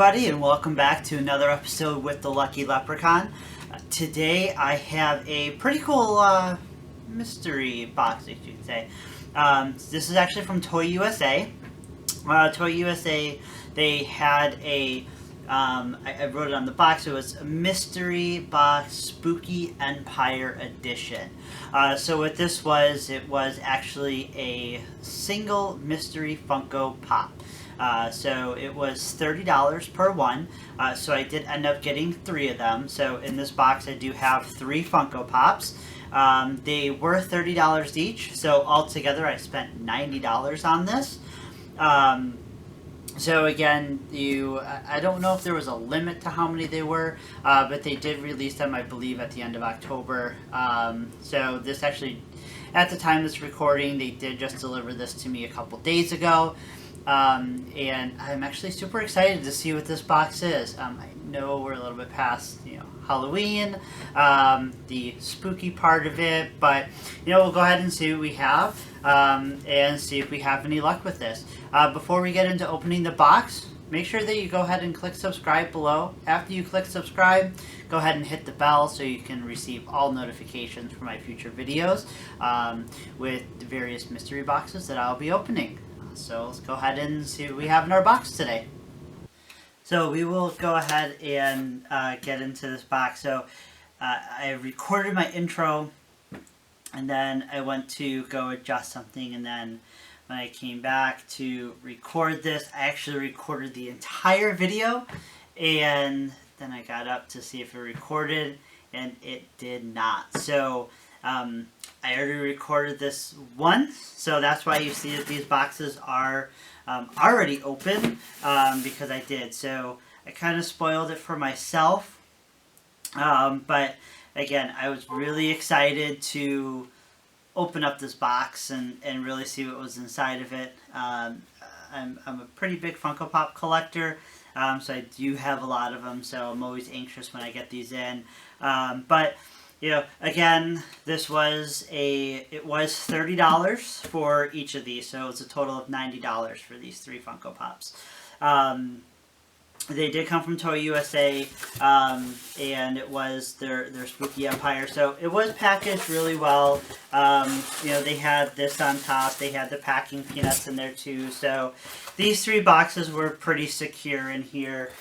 everybody, and welcome back to another episode with the Lucky Leprechaun. Today I have a pretty cool mystery box, if you could say. This is actually from ToyUSA. ToyUSA, they had a, I wrote it on the box, it was a mystery box Spooky Empire edition. So what this was, it was actually a single mystery Funko Pop. So it was $30 per one. So I did end up getting 3 of them. So in this box I do have 3 Funko Pops. They were $30 each. So altogether I spent $90 on this. So again, I don't know if there was a limit to how many they were, but they did release them, I believe, at the end of October. So this actually, at the time of this recording, they did just deliver this to me a couple days ago. And I'm actually super excited to see what this box is. I know we're a little bit past, Halloween, the spooky part of it, but, we'll go ahead and see what we have, and see if we have any luck with this. Before we get into opening the box, make sure that you go ahead and click subscribe below. After you click subscribe, go ahead and hit the bell so you can receive all notifications for my future videos, with the various mystery boxes that I'll be opening. So let's go ahead and see what we have in our box today. So we will go ahead and get into this box. So I recorded my intro, and then I went to go adjust something, and then when I came back to record this, I actually recorded the entire video, and then I got up to see if it recorded, and it did not. So I already recorded this once, so that's why you see that these boxes are already open, because I did. So I kind of spoiled it for myself, but again, I was really excited to open up this box and really see what was inside of it. I'm a pretty big Funko Pop collector, so I do have a lot of them, so I'm always anxious when I get these in. But again, it was $30 for each of these, so it's a total of $90 for these 3 Funko Pops. They did come from ToyUSA, and it was their Spooky Empire, so it was packaged really well. They had this on top, they had the packing peanuts in there too, so these 3 boxes were pretty secure in here.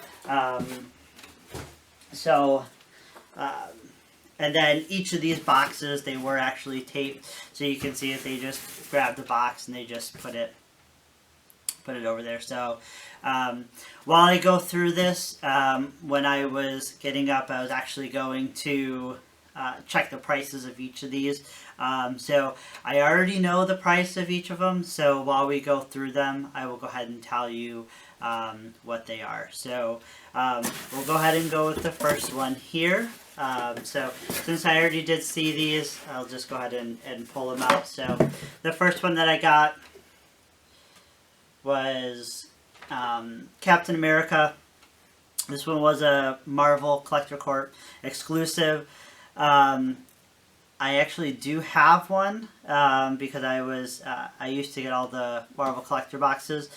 And then each of these boxes, they were actually taped, so you can see that they just grabbed the box and they just put it over there. So while I go through this, when I was getting up, I was actually going to check the prices of each of these. So I already know the price of each of them, so while we go through them, I will go ahead and tell you what they are. So we'll go ahead and go with the first one here. So since I already did see these, I'll just go ahead and pull them out. So the first one that I got was Captain America. This one was a Marvel Collector Corp exclusive. I actually do have one, because I used to get all the Marvel Collector boxes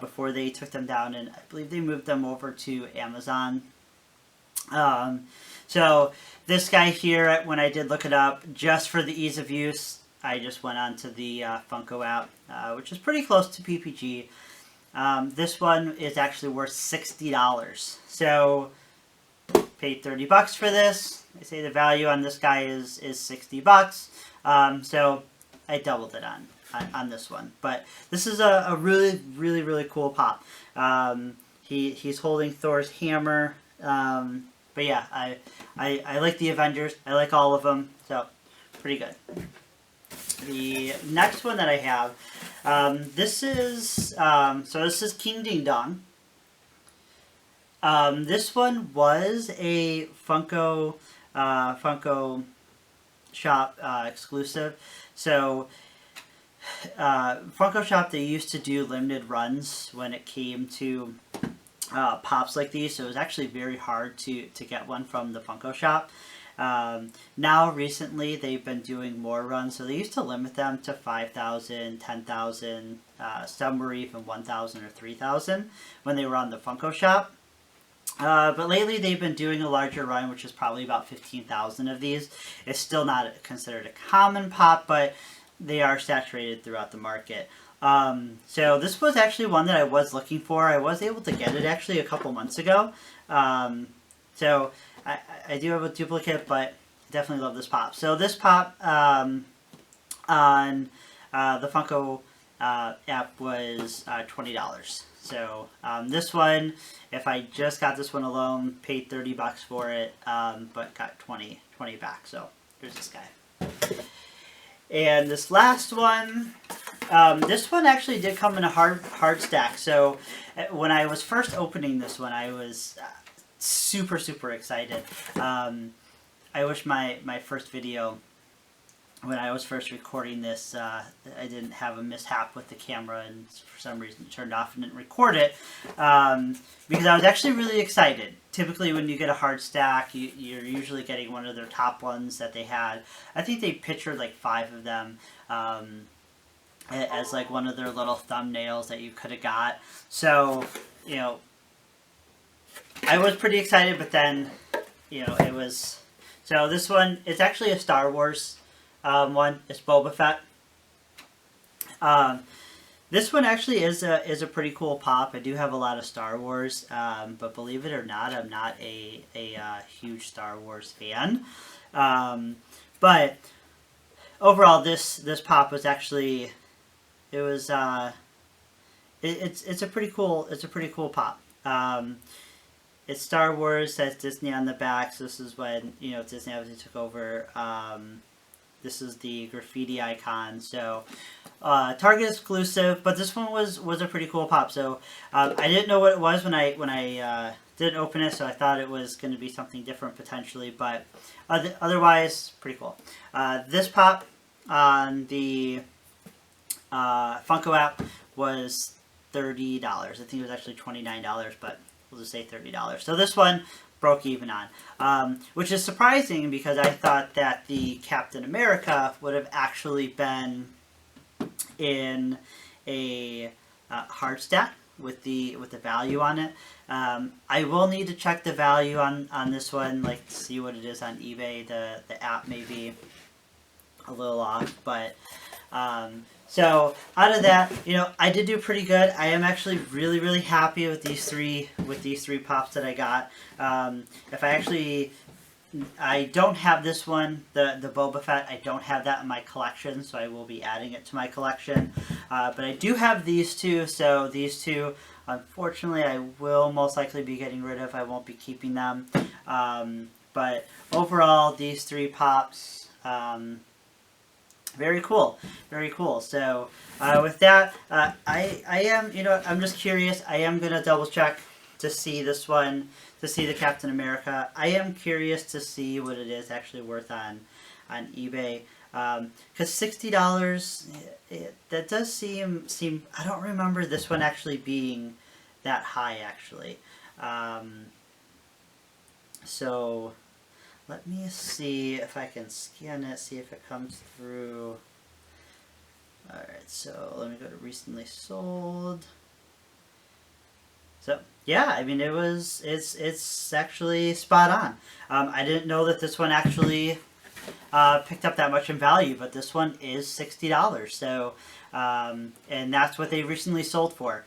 before they took them down, and I believe they moved them over to Amazon. So this guy here, when I did look it up, just for the ease of use, I just went onto the Funko app, which is pretty close to PPG. This one is actually worth $60. So paid $30 for this. They say the value on this guy is $60. So I doubled it on this one. But this is a really, really, really cool pop. He's holding Thor's hammer. But yeah, I like the Avengers. I like all of them, so pretty good. The next one that I have, this is King Ding Dong. This one was a Funko Shop exclusive. So Funko Shop, they used to do limited runs when it came to pops like these, so it was actually very hard to get one from the Funko Shop. Now recently they've been doing more runs, so they used to limit them to 5,000, 10,000, some were even 1,000 or 3,000 when they were on the Funko Shop. But lately they've been doing a larger run, which is probably about 15,000 of these. It's still not considered a common pop, but they are saturated throughout the market. So this was actually one that I was looking for. I was able to get it actually a couple months ago. So I do have a duplicate, but definitely love this pop. So this pop on the Funko app was $20. So this one, if I just got this one alone, paid $30 for it, but got 20 back. So here's this guy. And this last one, this one actually did come in a hard stack. So when I was first opening this one, I was super excited. I wish my first video, when I was first recording this, I didn't have a mishap with the camera and for some reason it turned off and didn't record it, because I was actually really excited. Typically when you get a hard stack, you're usually getting one of their top ones that they had. I think they pictured like 5 of them as like one of their little thumbnails that you could have got. So, you know, I was pretty excited, but then, you know, it was... So this one, it's actually a Star Wars one. It's Boba Fett. This one actually is a pretty cool pop. I do have a lot of Star Wars, but believe it or not, I'm not a huge Star Wars fan. But overall, this pop was actually, it was it's a pretty cool pop. It's Star Wars, says Disney on the back. So this is when, you know, Disney obviously took over. This is the graffiti icon. So Target exclusive, but this one was a pretty cool pop. So I didn't know what it was when I didn't open it, so I thought it was going to be something different potentially. But otherwise, pretty cool. This pop on the Funko app was $30. I think it was actually $29, but we'll just say $30. So this one broke even on, which is surprising because I thought that the Captain America would have actually been in a hard stack with the value on it. I will need to check the value on this one, like see what it is on eBay. The app may be a little off, but so out of that, you know, I did do pretty good. I am actually really happy with these three pops that I got. I don't have this one, the Boba Fett. I don't have that in my collection, so I will be adding it to my collection. But I do have these two, so these two, unfortunately, I will most likely be getting rid of. I won't be keeping them. But overall, these 3 pops, very cool. So with that, I am, you know, I'm just curious. I am gonna double check to see this one, to see the Captain America. I am curious to see what it is actually worth on eBay, because $60, that does seem. I don't remember this one actually being that high actually. So let me see if I can scan it, see if it comes through. Alright, so let me go to recently sold. So yeah, I mean it's actually spot on. I didn't know that this one actually picked up that much in value, but this one is $60. So and that's what they recently sold for.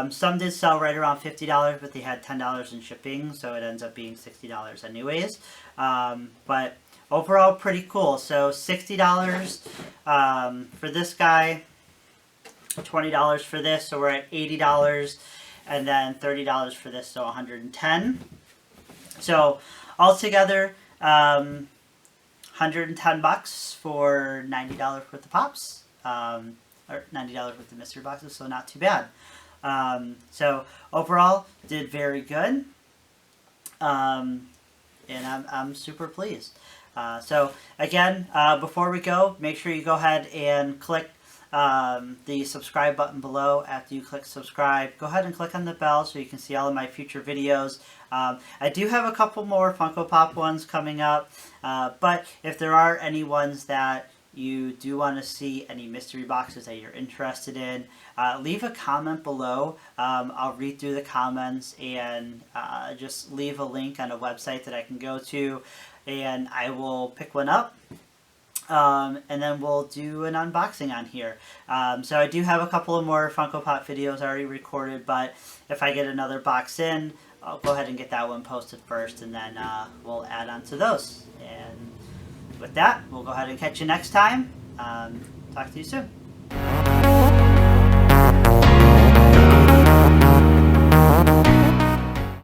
Some did sell right around $50, but they had $10 in shipping, so it ends up being $60 anyways. But overall, pretty cool. So $60 for this guy, $20 for this, so we're at $80, and then $30 for this, so $110. So altogether, $110 for $90 worth of pops. Or $90 worth of mystery boxes, so not too bad. So overall, did very good, and I'm super pleased. So again, before we go, make sure you go ahead and click the subscribe button below. After you click subscribe, go ahead and click on the bell so you can see all of my future videos. I do have a couple more Funko Pop ones coming up, but if there are any ones that you do want to see any mystery boxes that you're interested in, leave a comment below. I'll read through the comments and just leave a link on a website that I can go to, and I will pick one up. And then we'll do an unboxing on here. So I do have a couple of more Funko Pop videos already recorded, but if I get another box in, I'll go ahead and get that one posted first, and then we'll add on to those. And with that, we'll go ahead and catch you next time. Talk to you soon.